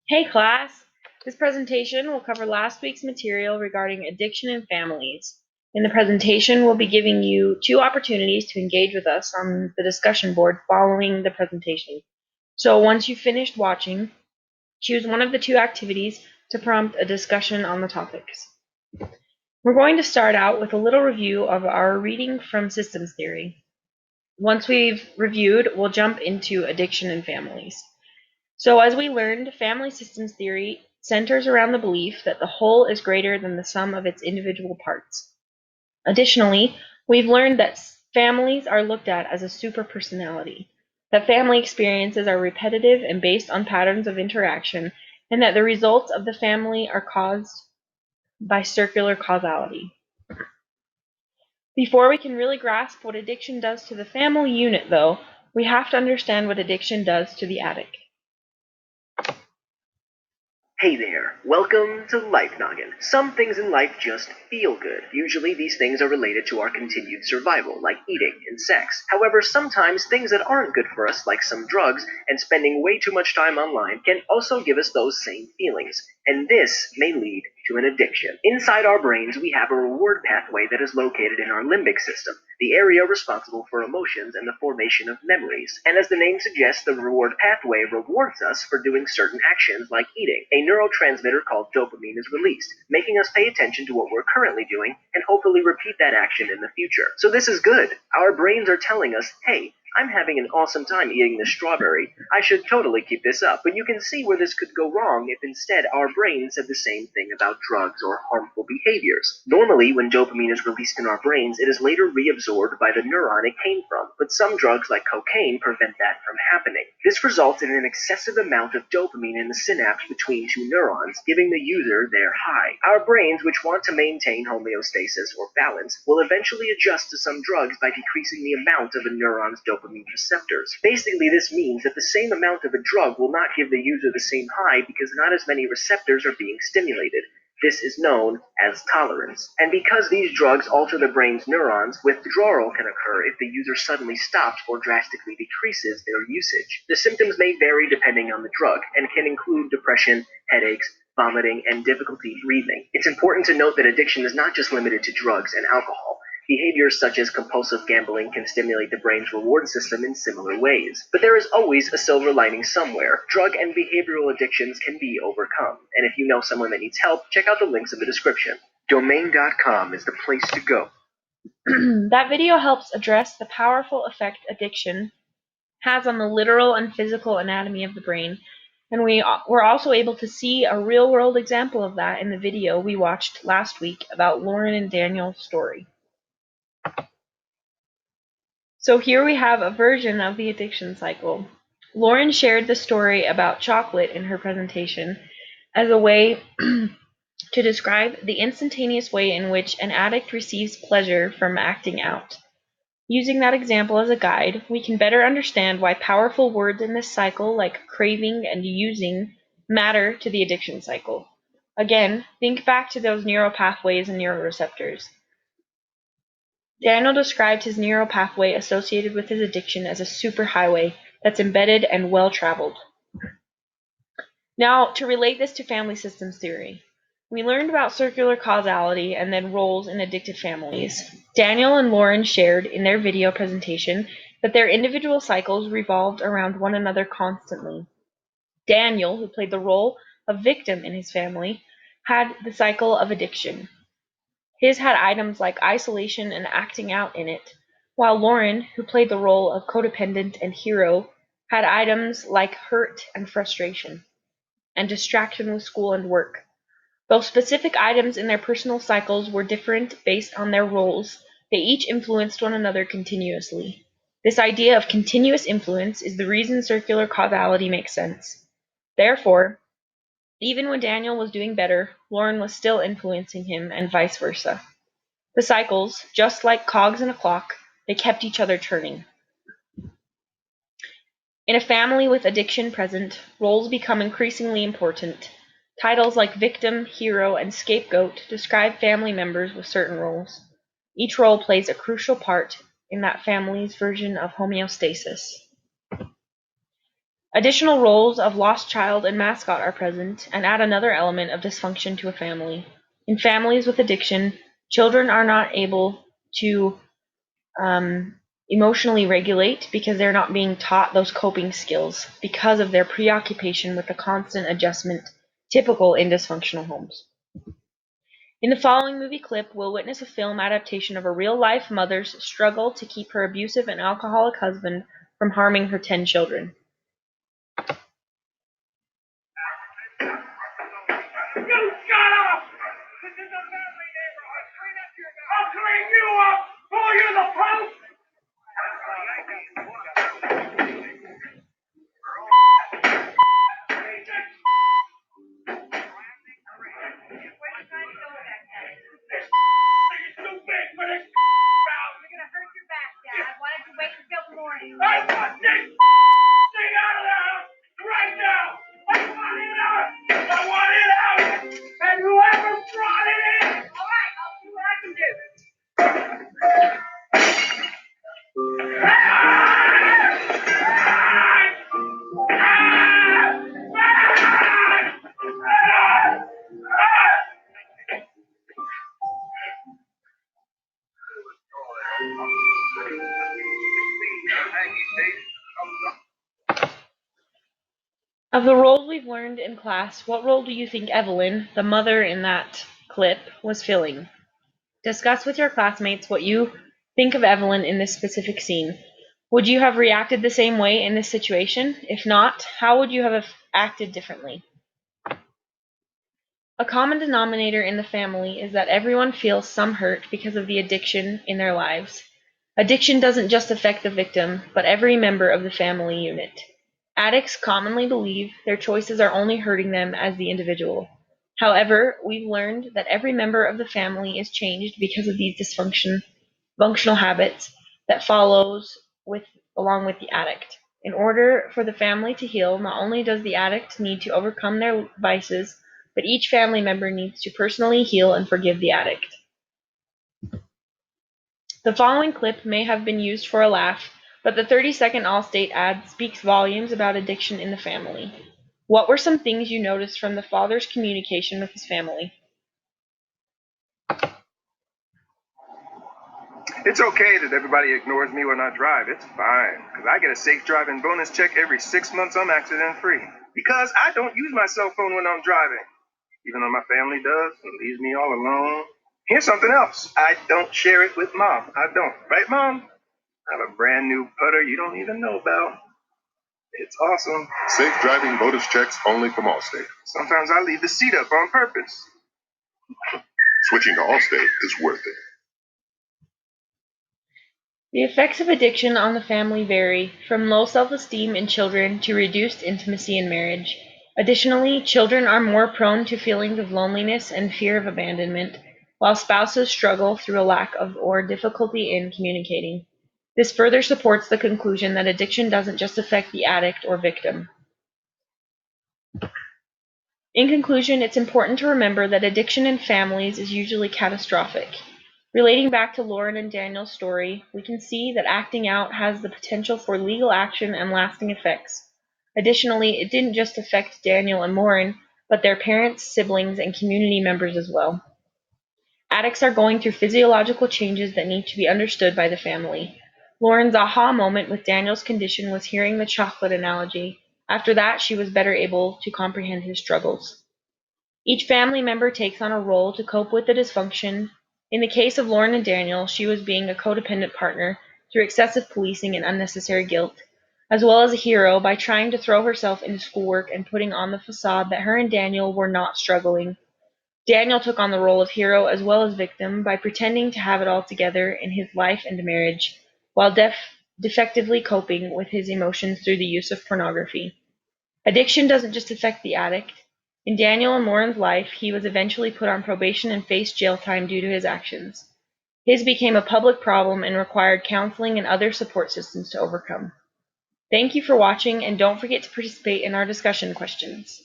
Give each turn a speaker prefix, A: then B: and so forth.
A: Hey class! This presentation will cover last week's material regarding addiction in families. In the presentation, we'll be giving you two opportunities to engage with us on the discussion board following the presentation. So once you've finished watching, choose one of the two activities to prompt a discussion on the topics. We're going to start out with a little review of our reading from systems theory. Once we've reviewed, we'll jump into addiction in families. So as we learned, family systems theory centers around the belief that the whole is greater than the sum of its individual parts. Additionally, we've learned that families are looked at as a superpersonality, that family experiences are repetitive and based on patterns of interaction, and that the results of the family are caused by circular causality. Before we can really grasp what addiction does to the family unit, though, we have to understand what addiction does to the addict.
B: Hey there, welcome to Life Noggin. Some things in life just feel good. Usually these things are related to our continued survival, like eating and sex. However, sometimes things that aren't good for us, like some drugs and spending way too much time online, can also give us those same feelings. And this may lead to an addiction. Inside our brains, we have a reward pathway that is located in our limbic system, the area responsible for emotions and the formation of memories. And as the name suggests, the reward pathway rewards us for doing certain actions like eating. A neurotransmitter called dopamine is released, making us pay attention to what we're currently doing and hopefully repeat that action in the future. So this is good. Our brains are telling us, hey, I'm having an awesome time eating this strawberry. I should totally keep this up. But you can see where this could go wrong if instead our brain said the same thing about drugs or harmful behaviors. Normally, when dopamine is released in our brains, it is later reabsorbed by the neuron it came from. But some drugs like cocaine prevent that from happening. This results in an excessive amount of dopamine in the synapse between two neurons, giving the user their high. Our brains, which want to maintain homeostasis or balance, will eventually adjust to some drugs by decreasing the amount of a neuron's dopamine receptors. Basically, this means that the same amount of a drug will not give the user the same high because not as many receptors are being stimulated. This is known as tolerance. And because these drugs alter the brain's neurons, withdrawal can occur if the user suddenly stops or drastically decreases their usage. The symptoms may vary depending on the drug and can include depression, headaches, vomiting, and difficulty breathing. It's important to note that addiction is not just limited to drugs and alcohol. Behaviors such as compulsive gambling can stimulate the brain's reward system in similar ways. But there is always a silver lining somewhere. Drug and behavioral addictions can be overcome. And if you know someone that needs help, check out the links in the description. Domain.com is the place to go.
A: That video helps address the powerful effect addiction has on the literal and physical anatomy of the brain, and we were also able to see a real-world example of that in the video we watched last week about Lauren and Daniel's story. So here we have a version of the addiction cycle. Lauren shared the story about chocolate in her presentation as a way to describe the instantaneous way in which an addict receives pleasure from acting out. Using that example as a guide, we can better understand why powerful words in this cycle, like craving and using, matter to the addiction cycle. Again, think back to those neural pathways and neuroreceptors. Daniel described his neural pathway associated with his addiction as a superhighway that's embedded and well-traveled. Now, to relate this to family systems theory, we learned about circular causality and then roles in addicted families. Daniel and Lauren shared in their video presentation that their individual cycles revolved around one another constantly. Daniel, who played the role of victim in his family, had the cycle of addiction. His had items like isolation and acting out in it, while Lauren, who played the role of codependent and hero, had items like hurt and frustration, and distraction with school and work. Though specific items in their personal cycles were different based on their roles, they each influenced one another continuously. This idea of continuous influence is the reason circular causality makes sense. Therefore, even when Daniel was doing better, Lauren was still influencing him, and vice versa. The cycles, just like cogs in a clock, they kept each other turning. In a family with addiction present, roles become increasingly important. Titles like victim, hero, and scapegoat describe family members with certain roles. Each role plays a crucial part in that family's version of homeostasis. Additional roles of lost child and mascot are present and add another element of dysfunction to a family. In families with addiction, children are not able to emotionally regulate because they're not being taught those coping skills because of their preoccupation with the constant adjustment typical in dysfunctional homes. In the following movie clip, we'll witness a film adaptation of a real-life mother's struggle to keep her abusive and alcoholic husband from harming her 10 children.
C: You shut up! This is a family neighborhood. I'll clean you up! Pull you the post! This is too big for this house.
D: You're gonna hurt your back, Dad. Why don't you wait until the morning?
C: I want this thing out of the house right now! I want it out! I want it out! And whoever brought it in!
D: All right, I'll see what I can do.
A: Of the roles we've learned in class, what role do you think Evelyn, the mother in that clip, was filling? Discuss with your classmates what you think of Evelyn in this specific scene. Would you have reacted the same way in this situation? If not, how would you have acted differently? A common denominator in the family is that everyone feels some hurt because of the addiction in their lives. Addiction doesn't just affect the victim, but every member of the family unit. Addicts commonly believe their choices are only hurting them as the individual. However, we've learned that every member of the family is changed because of these dysfunctional habits that follows along with the addict. In order for the family to heal, not only does the addict need to overcome their vices, but each family member needs to personally heal and forgive the addict. The following clip may have been used for a laugh, but the 30-second Allstate ad speaks volumes about addiction in the family. What were some things you noticed from the father's communication with his family?
E: It's okay that everybody ignores me when I drive. It's fine, because I get a safe driving bonus check every 6 months I'm accident free. Because I don't use my cell phone when I'm driving, even though my family does and leaves me all alone. Here's something else. I don't share it with Mom. I don't. Right, Mom? I have a brand new putter you don't even know about. It's awesome.
F: Safe driving bonus checks only from Allstate.
E: Sometimes I leave the seat up on purpose.
F: Switching to Allstate is worth it.
A: The effects of addiction on the family vary, from low self-esteem in children to reduced intimacy in marriage. Additionally, children are more prone to feelings of loneliness and fear of abandonment, while spouses struggle through a lack of or difficulty in communicating. This further supports the conclusion that addiction doesn't just affect the addict or victim. In conclusion, it's important to remember that addiction in families is usually catastrophic. Relating back to Lauren and Daniel's story, we can see that acting out has the potential for legal action and lasting effects. Additionally, it didn't just affect Daniel and Lauren, but their parents, siblings, and community members as well. Addicts are going through physiological changes that need to be understood by the family. Lauren's aha moment with Daniel's condition was hearing the chocolate analogy. After that, she was better able to comprehend his struggles. Each family member takes on a role to cope with the dysfunction. In the case of Lauren and Daniel, she was being a codependent partner through excessive policing and unnecessary guilt, as well as a hero by trying to throw herself into schoolwork and putting on the facade that her and Daniel were not struggling. Daniel took on the role of hero as well as victim by pretending to have it all together in his life and marriage, while defectively coping with his emotions through the use of pornography. Addiction doesn't just affect the addict. In Daniel and Lauren's life, he was eventually put on probation and faced jail time due to his actions. His became a public problem and required counseling and other support systems to overcome. Thank you for watching, and don't forget to participate in our discussion questions.